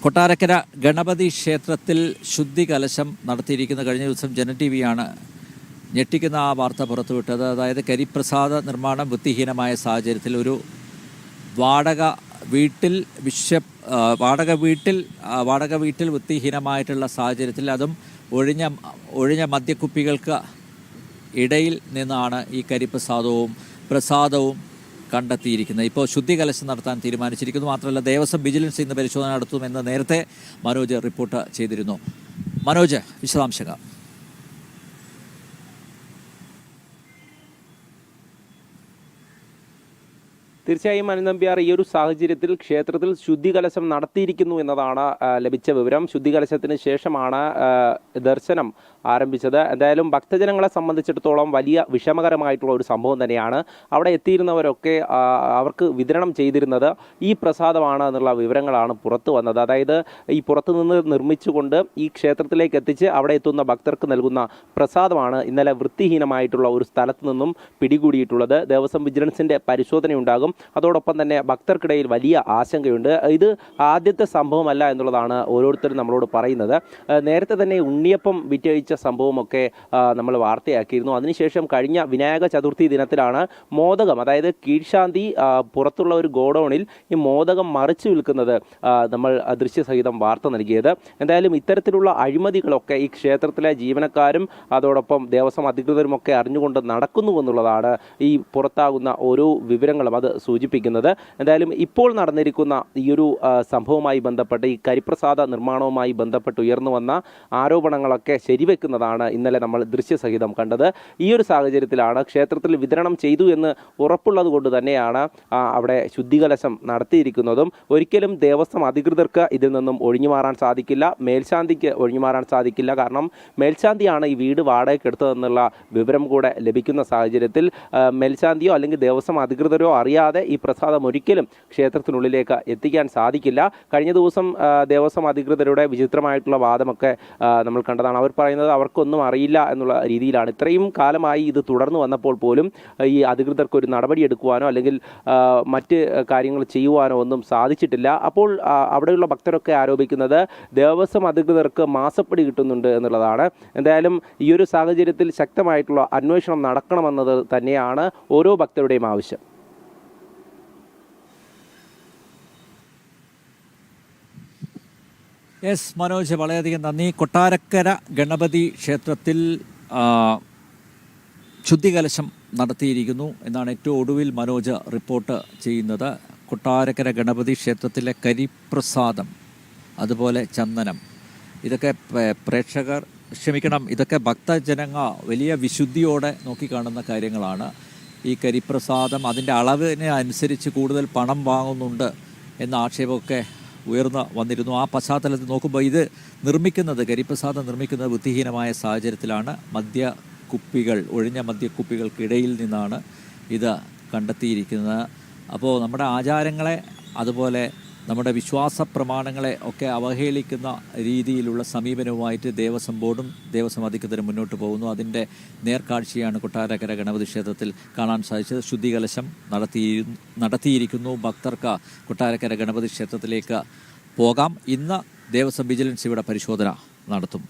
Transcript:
കൊട്ടാരക്കര ഗണപതി ക്ഷേത്രത്തിൽ ശുദ്ധികലശം നടത്തിയിരിക്കുന്ന കഴിഞ്ഞ ദിവസം ജനം ടി വിയാണ് ഞെട്ടിക്കുന്ന ആ വാർത്ത പുറത്തുവിട്ടത്. അതായത് കരിപ്രസാദ നിർമ്മാണം വൃത്തിഹീനമായ സാഹചര്യത്തിൽ ഒരു വാടക വീട്ടിൽ വൃത്തിഹീനമായിട്ടുള്ള സാഹചര്യത്തിൽ അതും ഒഴിഞ്ഞ മദ്യക്കുപ്പികൾക്ക് ഇടയിൽ നിന്നാണ് ഈ പ്രസാദവും കണ്ടെത്തിയിരിക്കുന്നത്. ഇപ്പോൾ ശുദ്ധികലശം നടത്താൻ തീരുമാനിച്ചിരിക്കുന്നു. മാത്രമല്ല ദേവസ്വം വിജിലൻസ് ഇന്ന് പരിശോധന നടത്തുമെന്ന് നേരത്തെ മനോജ് റിപ്പോർട്ട് ചെയ്തിരുന്നു. മനോജ്, വിശദാംശങ്ങൾ. തീർച്ചയായും അനന്തമ്പ്യാർ, ഈ ഒരു സാഹചര്യത്തിൽ ക്ഷേത്രത്തിൽ ശുദ്ധികലശം നടത്തിയിരിക്കുന്നു എന്നതാണ് ലഭിച്ച വിവരം. ശുദ്ധികലശത്തിന് ശേഷമാണ് ദർശനം ആരംഭിച്ചത്. എന്തായാലും ഭക്തജനങ്ങളെ സംബന്ധിച്ചിടത്തോളം വലിയ വിഷമകരമായിട്ടുള്ള ഒരു സംഭവം തന്നെയാണ്. അവിടെ എത്തിയിരുന്നവരൊക്കെ അവർക്ക് വിതരണം ചെയ്തിരുന്നത് ഈ പ്രസാദമാണ് എന്നുള്ള വിവരങ്ങളാണ് പുറത്തു വന്നത്. അതായത് ഈ പുറത്തുനിന്ന് നിർമ്മിച്ചുകൊണ്ട് ഈ ക്ഷേത്രത്തിലേക്ക് എത്തിച്ച് അവിടെ എത്തുന്ന ഭക്തർക്ക് നൽകുന്ന പ്രസാദമാണ് ഇന്നലെ വൃത്തിഹീനമായിട്ടുള്ള ഒരു സ്ഥലത്ത് നിന്നും പിടികൂടിയിട്ടുള്ളത്. ദേവസ്വം വിജിലൻസിൻ്റെ പരിശോധനയുണ്ടാകും. അതോടൊപ്പം തന്നെ ഭക്തർക്കിടയിൽ വലിയ ആശങ്കയുണ്ട്. ഇത് ആദ്യത്തെ സംഭവമല്ല എന്നുള്ളതാണ് ഓരോരുത്തരും നമ്മളോട് പറയുന്നത്. നേരത്തെ തന്നെ ഉണ്ണിയപ്പം വിറ്റഴിച്ച സംഭവമൊക്കെ നമ്മൾ വാർത്തയാക്കിയിരുന്നു. അതിനുശേഷം കഴിഞ്ഞ വിനായക ചതുർത്ഥി ദിനത്തിലാണ് മോദകം, അതായത് കീഴ്ശാന്തി പുറത്തുള്ള ഒരു ഗോഡൌണിൽ ഈ മോദകം മറിച്ചു വിൽക്കുന്നത് നമ്മൾ ദൃശ്യസഹിതം വാർത്ത നൽകിയത്. എന്തായാലും ഇത്തരത്തിലുള്ള അഴിമതികളൊക്കെ ഈ ക്ഷേത്രത്തിലെ ജീവനക്കാരും അതോടൊപ്പം ദേവസ്വം അധികൃതരുമൊക്കെ അറിഞ്ഞുകൊണ്ട് നടക്കുന്നുവെന്നുള്ളതാണ് ഈ പുറത്താകുന്ന ഓരോ വിവരങ്ങളും അത് സൂചിപ്പിക്കുന്നത്. എന്തായാലും ഇപ്പോൾ നടന്നിരിക്കുന്ന ഈ ഒരു സംഭവവുമായി ബന്ധപ്പെട്ട് ഈ കരിപ്രസാദ നിർമ്മാണവുമായി ബന്ധപ്പെട്ട് ഉയർന്നു വന്ന ആരോപണങ്ങളൊക്കെ ശരിവെക്കുന്നതാണ് ഇന്നലെ നമ്മൾ ദൃശ്യസഹിതം കണ്ടത്. ഈ ഒരു സാഹചര്യത്തിലാണ് ക്ഷേത്രത്തിൽ വിതരണം ചെയ്തു എന്ന് ഉറപ്പുള്ളത് കൊണ്ട് തന്നെയാണ് അവിടെ ശുദ്ധികലശം നടത്തിയിരിക്കുന്നതും. ഒരിക്കലും ദേവസ്വം അധികൃതർക്ക് ഇതിൽ നിന്നും ഒഴിഞ്ഞുമാറാൻ സാധിക്കില്ല, മേൽശാന്തിക്ക് ഒഴിഞ്ഞുമാറാൻ സാധിക്കില്ല. കാരണം മേൽശാന്തിയാണ് ഈ വീട് വാടകയ്ക്ക് എടുത്തതെന്നുള്ള വിവരം കൂടെ ലഭിക്കുന്ന സാഹചര്യത്തിൽ മേൽശാന്തിയോ അല്ലെങ്കിൽ ദേവസ്വം അധികൃതരോ അറിയാതെ ഈ പ്രസാദം ഒരിക്കലും ക്ഷേത്രത്തിനുള്ളിലേക്ക് എത്തിക്കാൻ സാധിക്കില്ല. കഴിഞ്ഞ ദിവസം ദേവസ്വം അധികൃതരുടെ വിചിത്രമായിട്ടുള്ള വാദമൊക്കെ നമ്മൾ കണ്ടതാണ്. അവർ പറയുന്നത് അവർക്കൊന്നും അറിയില്ല എന്നുള്ള രീതിയിലാണ്. ഇത്രയും കാലമായി ഇത് തുടർന്നു വന്നപ്പോൾ പോലും ഈ അധികൃതർക്ക് ഒരു നടപടി എടുക്കുവാനോ അല്ലെങ്കിൽ മറ്റ് കാര്യങ്ങൾ ചെയ്യുവാനോ ഒന്നും സാധിച്ചിട്ടില്ല. അപ്പോൾ അവിടെയുള്ള ഭക്തരൊക്കെ ആരോപിക്കുന്നത് ദേവസ്വം അധികൃതർക്ക് മാസപ്പടി കിട്ടുന്നുണ്ട് എന്നുള്ളതാണ്. എന്തായാലും ഈ ഒരു സാഹചര്യത്തിൽ ശക്തമായിട്ടുള്ള അന്വേഷണം നടക്കണമെന്നത് തന്നെയാണ് ഓരോ ഭക്തരുടെയും ആവശ്യം. എസ് മനോജ്, വളരെയധികം നന്ദി. കൊട്ടാരക്കര ഗണപതി ക്ഷേത്രത്തിൽ ശുദ്ധികലശം നടത്തിയിരിക്കുന്നു എന്നാണ് ഏറ്റവും ഒടുവിൽ മനോജ് റിപ്പോർട്ട് ചെയ്യുന്നത്. കൊട്ടാരക്കര ഗണപതി ക്ഷേത്രത്തിലെ കരിപ്രസാദം, അതുപോലെ ചന്ദനം, ഇതൊക്കെ ഇതൊക്കെ ഭക്തജനങ്ങൾ വലിയ വിശുദ്ധിയോടെ നോക്കിക്കാണുന്ന കാര്യങ്ങളാണ്. ഈ കരിപ്രസാദം അതിൻ്റെ അളവിനെ അനുസരിച്ച് കൂടുതൽ പണം വാങ്ങുന്നുണ്ട് എന്ന ആക്ഷേപമൊക്കെ ഉയർന്നു വന്നിരുന്നു. ആ പശ്ചാത്തലത്തിൽ നോക്കുമ്പോൾ ഇത് കരിപ്രസാദം നിർമ്മിക്കുന്നത് വൃത്തിഹീനമായ സാഹചര്യത്തിലാണ്. ഒഴിഞ്ഞ മദ്യക്കുപ്പികൾക്കിടയിൽ നിന്നാണ് ഇത് കണ്ടെത്തിയിരിക്കുന്നത്. അപ്പോൾ നമ്മുടെ ആചാരങ്ങളെ, അതുപോലെ നമ്മുടെ വിശ്വാസ പ്രമാണങ്ങളെ ഒക്കെ അവഹേളിക്കുന്ന രീതിയിലുള്ള സമീപനവുമായിട്ട് ദേവസ്വം ബോർഡും ദേവസ്വം അധികൃതരും മുന്നോട്ട് പോകുന്നു. അതിൻ്റെ നേർക്കാഴ്ചയാണ് കൊട്ടാരക്കര ഗണപതി ക്ഷേത്രത്തിൽ കാണാൻ സാധിച്ചത്. ശുദ്ധികലശം നടത്തിയിരിക്കുന്നു. ഭക്തർക്ക് കൊട്ടാരക്കര ഗണപതി ക്ഷേത്രത്തിലേക്ക് പോകാം. ഇന്ന് ദേവസ്വം വിജിലൻസ് ഇവിടെ പരിശോധന നടത്തും.